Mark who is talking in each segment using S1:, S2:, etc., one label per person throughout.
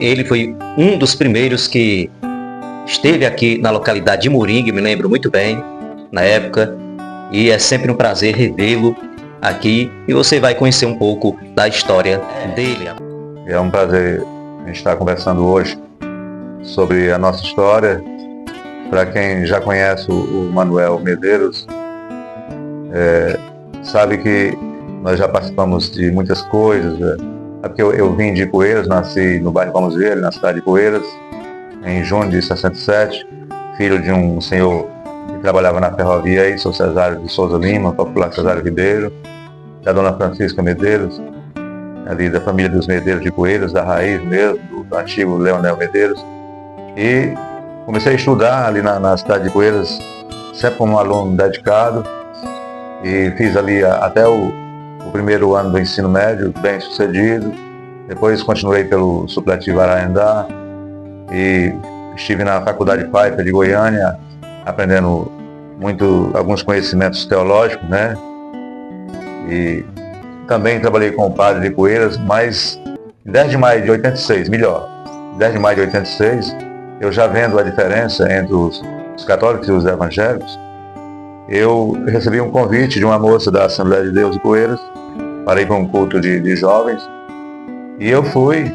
S1: Ele foi um dos primeiros que esteve aqui na localidade de Moringue, me lembro muito bem, na época, e é sempre um prazer revê-lo aqui e você vai conhecer um pouco da história dele.
S2: É um prazer a gente estar conversando hoje sobre a nossa história. Para quem já conhece o Manuel Medeiros, sabe que nós já participamos de muitas coisas. É porque eu vim de Poeiras, nasci no bairro Vamos Ver, na cidade de Poeiras, em junho de 67, filho de um senhor que trabalhava na ferrovia aí, São Cesário de Souza Lima, popular Cesário Ribeiro, da dona Francisca Medeiros, ali da família dos Medeiros de Poeiras, da raiz mesmo, do antigo Leonel Medeiros. E comecei a estudar ali na cidade de Poeiras, sempre como um aluno dedicado, e fiz ali até o primeiro ano do ensino médio, bem sucedido. Depois continuei pelo supletivo Araendá e estive na Faculdade Paiva de Goiânia, aprendendo alguns conhecimentos teológicos, né? E também trabalhei com o padre de Poeiras, mas em 10 de maio de 86, 10 de maio de 86, eu já vendo a diferença entre os católicos e os evangélicos, eu recebi um convite de uma moça da Assembleia de Deus de Poeiras para ir para um culto de jovens, e eu fui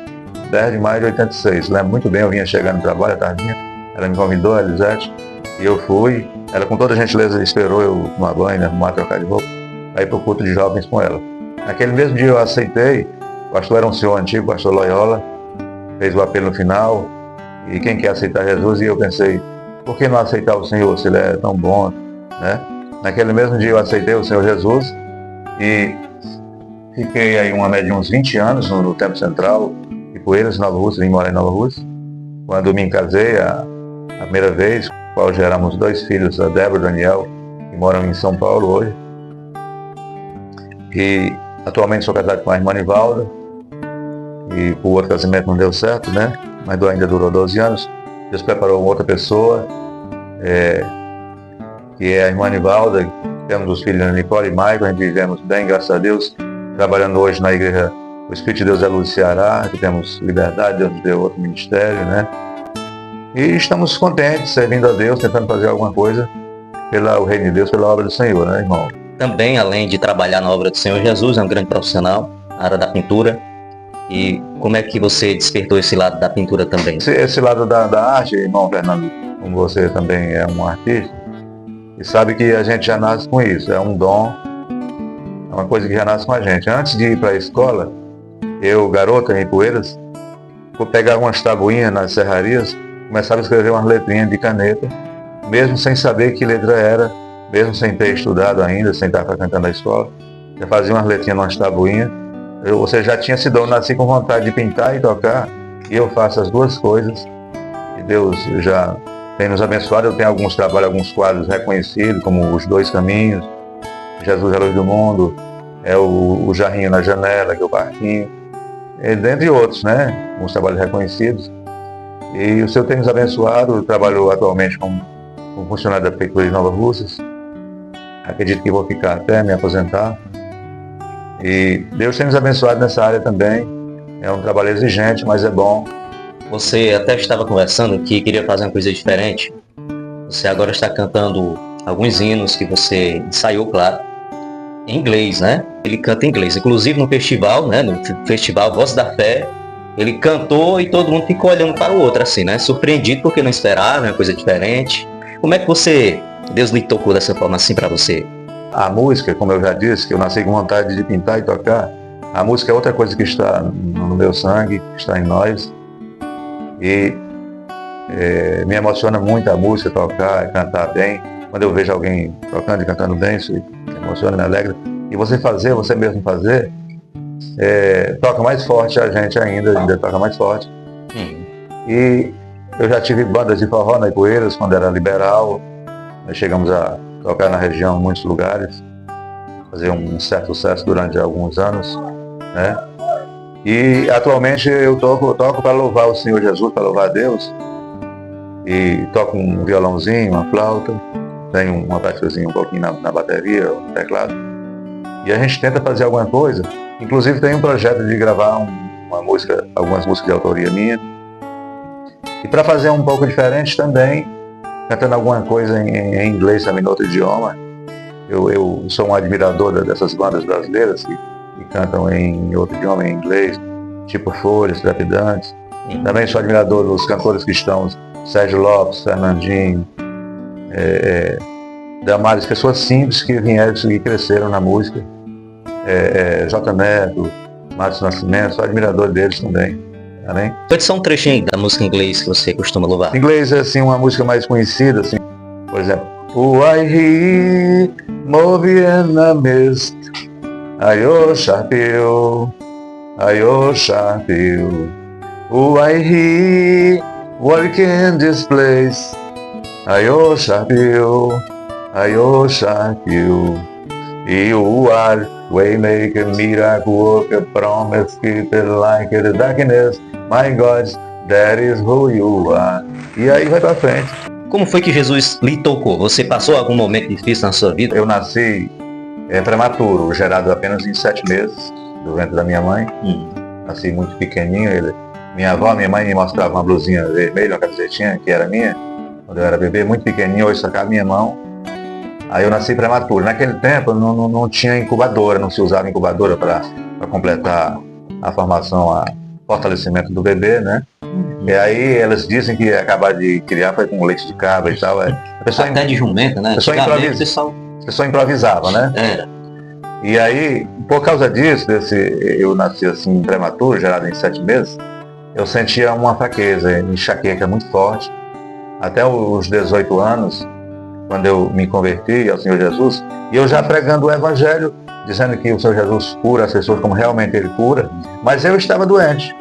S2: 10 de maio de 86, lembro muito bem, eu vinha chegando no trabalho à tardinha, ela me convidou, a Elisete, e eu fui, ela com toda a gentileza esperou eu tomar banho, né, arrumar, trocar de roupa, para ir para o culto de jovens com ela. Naquele mesmo dia eu aceitei, o pastor era um senhor antigo, o pastor Loyola, fez o apelo no final, e quem quer aceitar Jesus, e eu pensei, por que não aceitar o Senhor, se Ele é tão bom, né? Naquele mesmo dia eu aceitei o Senhor Jesus, e fiquei aí uma média de uns 20 anos no Templo Central, de Poeiras, Nova Rússia, vim morar em Nova Rússia. Quando me casei, a primeira vez, qual geramos 2 filhos, a Débora e o Daniel, que moram em São Paulo hoje. E atualmente sou casado com a irmã Nivalda, e o outro casamento não deu certo, né? Mas ainda durou 12 anos. Deus preparou outra pessoa, que é a irmã Nivalda. Temos os filhos Nicole e Michael, a gente vivemos bem, graças a Deus, trabalhando hoje na igreja O Espírito de Deus é Luz Ceará, que temos liberdade, Deus nos deu outro ministério, né? E estamos contentes, servindo a Deus, tentando fazer alguma coisa pelo reino de Deus, pela obra do Senhor, né, irmão?
S1: Também, além de trabalhar na obra do Senhor Jesus, é um grande profissional na área da pintura. E como é que você despertou esse lado da pintura também?
S2: Esse lado da arte, irmão Fernando, como você também é um artista, e sabe que a gente já nasce com isso, é um dom, é uma coisa que já nasce com a gente. Antes de ir para a escola, eu, garoto em Poeiras, vou pegar umas tabuinhas nas serrarias, começava a escrever umas letrinhas de caneta, mesmo sem saber que letra era, mesmo sem ter estudado ainda, sem estar frequentando a escola, eu fazia umas letrinhas nas tabuinhas. Você já tinha sido, eu nasci com vontade de pintar e tocar, e eu faço as duas coisas, e Deus já tem nos abençoado. Eu tenho alguns trabalhos, alguns quadros reconhecidos, como Os Dois Caminhos, Jesus é a Luz do Mundo, o Jarrinho na Janela, que é o Barquinho, dentre outros, né? Uns trabalhos reconhecidos. E o Senhor tem nos abençoado. Eu trabalho atualmente como funcionário da Prefeitura de Nova Russas. Acredito que vou ficar até me aposentar. E Deus tem nos abençoado nessa área também. É um trabalho exigente, mas é bom.
S1: Você até estava conversando que queria fazer uma coisa diferente. Você agora está cantando alguns hinos que você ensaiou, claro, em inglês, né? Ele canta em inglês. Inclusive no festival, né? No festival Voz da Fé, ele cantou e todo mundo ficou olhando para o outro, assim, né? Surpreendido porque não esperava, uma coisa diferente. Como é que Deus lhe tocou dessa forma assim para você?
S2: A música, como eu já disse, que eu nasci com vontade de pintar e tocar, a música é outra coisa que está no meu sangue, que está em nós. E me emociona muito a música, tocar, cantar bem. Quando eu vejo alguém tocando e cantando bem, isso me emociona, me alegra. E você mesmo fazer, toca mais forte a gente ainda toca mais forte. E eu já tive bandas de forró na Ipueiras, quando era liberal. Nós chegamos a tocar na região em muitos lugares, fazer um certo sucesso durante alguns anos, né? E atualmente eu toco para louvar o Senhor Jesus, para louvar a Deus, e toco um violãozinho, uma flauta, tenho uma partidazinha um pouquinho na bateria, no teclado, e a gente tenta fazer alguma coisa. Inclusive tem um projeto de gravar algumas músicas de autoria minha, E para fazer um pouco diferente também, cantando alguma coisa em inglês também, em outro idioma. Eu sou um admirador dessas bandas brasileiras que cantam em outro idioma, em inglês, tipo Folhas, Trepidantes. Também sou admirador dos cantores cristãos, Sérgio Lopes, Fernandinho, Damares, pessoas simples que vieram e cresceram na música. J. Neto, Márcio Nascimento, sou admirador deles também. Amém?
S1: Pode ser um trechinho da música em inglês que você costuma louvar.
S2: Em inglês é assim, uma música mais conhecida, assim, por exemplo, "Oh, I hear moving in the mist, I worship you, I worship you. Oh, I hear working in this place, I worship you, I worship you. You are waymaker, miracle worker, promise keeper, like the darkness. My God, that is who you are." E aí vai pra frente.
S1: Como foi que Jesus lhe tocou? Você passou algum momento difícil na sua vida?
S2: Eu nasci prematuro, gerado apenas em 7 meses, do ventre da minha mãe. Nasci muito pequenininho. Minha avó, minha mãe me mostrava uma blusinha vermelha, uma camisetinha, que era minha, quando eu era bebê, muito pequenininho, hoje sacava minha mão. Aí eu nasci prematuro. Naquele tempo não tinha incubadora, não se usava incubadora para completar a formação, o fortalecimento do bebê, né? E aí elas dizem que acabar de criar foi com leite de cabra e tal. A pessoa
S1: Até de jumenta, né?
S2: A pessoa improvisava, né? E aí, por causa disso, eu nasci assim prematuro, gerado em 7 meses, eu sentia uma fraqueza, enxaqueca muito forte. Até os 18 anos, quando eu me converti ao Senhor Jesus, e eu já pregando o Evangelho, dizendo que o Senhor Jesus cura as pessoas como realmente Ele cura, mas eu estava doente.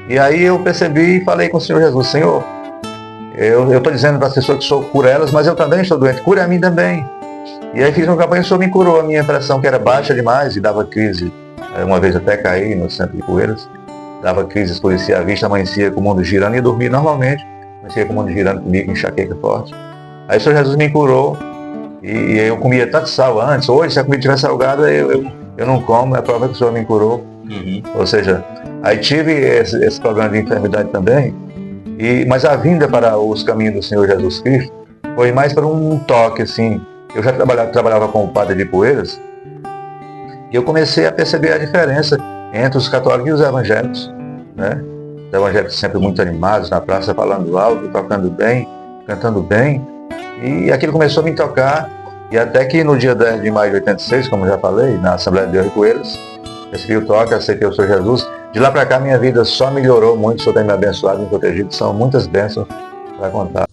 S2: E aí eu percebi e falei com o Senhor Jesus: Senhor, eu estou dizendo para as pessoas que o Senhor cura elas, mas eu também estou doente, cure a mim também. E aí fiz uma campanha e o Senhor me curou. A minha pressão, que era baixa demais, e dava crise, uma vez até caí no centro de Poeiras, dava crise, escurecia a vista, amanhecia com o mundo girando, e dormia normalmente, amanhecia com o mundo girando comigo, enxaqueca forte. Aí o Senhor Jesus me curou, e eu comia tanto sal antes. Hoje, se a comida estiver salgada, eu não como, é a prova que o Senhor me curou. Ou seja, aí tive esse problema de enfermidade também, mas a vinda para os caminhos do Senhor Jesus Cristo foi mais para um toque, assim. Eu já trabalhava com o padre de Poeiras, e eu comecei a perceber a diferença entre os católicos e os evangélicos, né? Os evangélicos sempre muito animados na praça, falando alto, tocando bem, cantando bem, e aquilo começou a me tocar, e até que no dia 10 de maio de 86, como eu já falei, na Assembleia de Deus de Poeiras, recebi o toque, aceitei o Senhor Jesus. De lá para cá minha vida só melhorou muito, o Senhor tem me abençoado, me protegido, são muitas bênçãos para contar.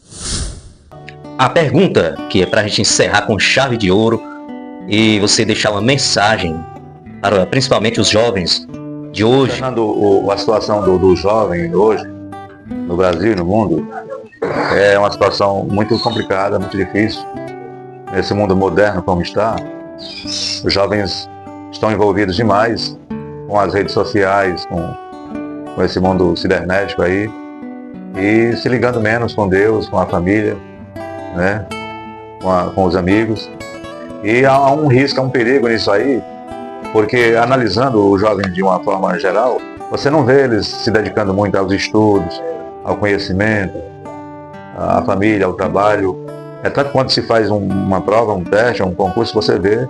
S1: A pergunta, que é para a gente encerrar com chave de ouro e você deixar uma mensagem para principalmente os jovens de hoje.
S2: Fernando, a situação do jovem hoje, no Brasil e no mundo, é uma situação muito complicada, muito difícil. Nesse mundo moderno como está, os jovens estão envolvidos demais com as redes sociais, com esse mundo cibernético aí, e se ligando menos com Deus, com a família, né? Com os amigos. E há um risco, há um perigo nisso aí, porque analisando os jovens de uma forma geral, você não vê eles se dedicando muito aos estudos, ao conhecimento, à família, ao trabalho. É tanto quando se faz uma prova, um teste, um concurso, você vê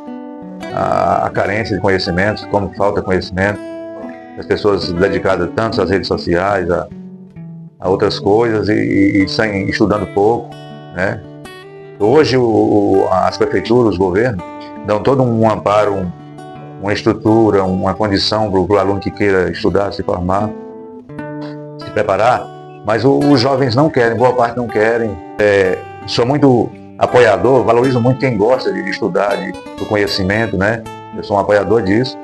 S2: a carência de conhecimento, como falta conhecimento, as pessoas dedicadas tanto às redes sociais, a outras coisas e sem estudando pouco, né? Hoje as prefeituras, os governos, dão todo um amparo, uma estrutura, uma condição para o aluno que queira estudar, se formar, se preparar, mas os jovens não querem, boa parte não querem. Sou muito apoiador, valorizo muito quem gosta de estudar, do conhecimento, né? Eu sou um apoiador disso,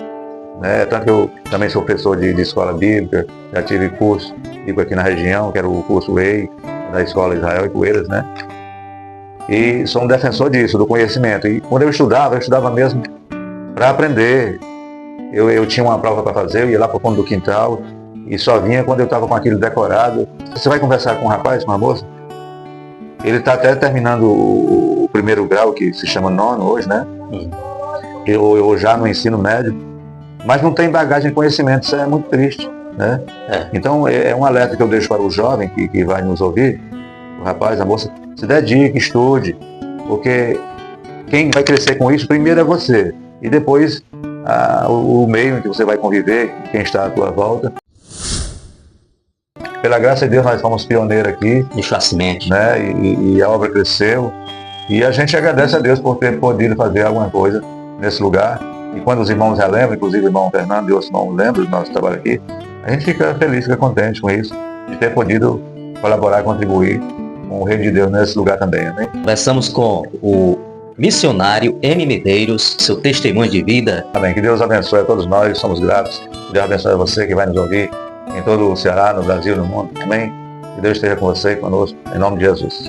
S2: né? Tanto que eu também sou professor de escola bíblica, já tive curso bíblico aqui na região, que era o curso EI, da Escola Israel e Poeiras, né? E sou um defensor disso, do conhecimento. E quando eu estudava mesmo para aprender. Eu tinha uma prova para fazer, eu ia lá para o fundo do quintal e só vinha quando eu estava com aquilo decorado. Você vai conversar com um rapaz, com uma moça? Ele está até terminando o primeiro grau, que se chama nono hoje, né? Eu já no ensino médio, mas não tem bagagem de conhecimento, isso é muito triste. né? Então é um alerta que eu deixo para o jovem que vai nos ouvir, o rapaz, a moça, se dedique, estude, porque quem vai crescer com isso primeiro é você, e depois o meio em que você vai conviver, quem está à tua volta. Pela graça de Deus nós fomos pioneiros aqui,
S1: Deixou a semente.
S2: né? E a obra cresceu, e a gente agradece a Deus por ter podido fazer alguma coisa nesse lugar. E quando os irmãos relembram, inclusive o irmão Fernando e outros irmãos lembram do nosso trabalho aqui, a gente fica feliz, fica contente com isso, de ter podido colaborar, contribuir com o Reino de Deus nesse lugar também. Amém?
S1: Conversamos com o missionário M. Medeiros, seu testemunho de vida.
S2: Amém. Que Deus abençoe a todos nós, somos gratos. Que Deus abençoe a você que vai nos ouvir em todo o Ceará, no Brasil, no mundo. Amém. Que Deus esteja com você e conosco, em nome de Jesus.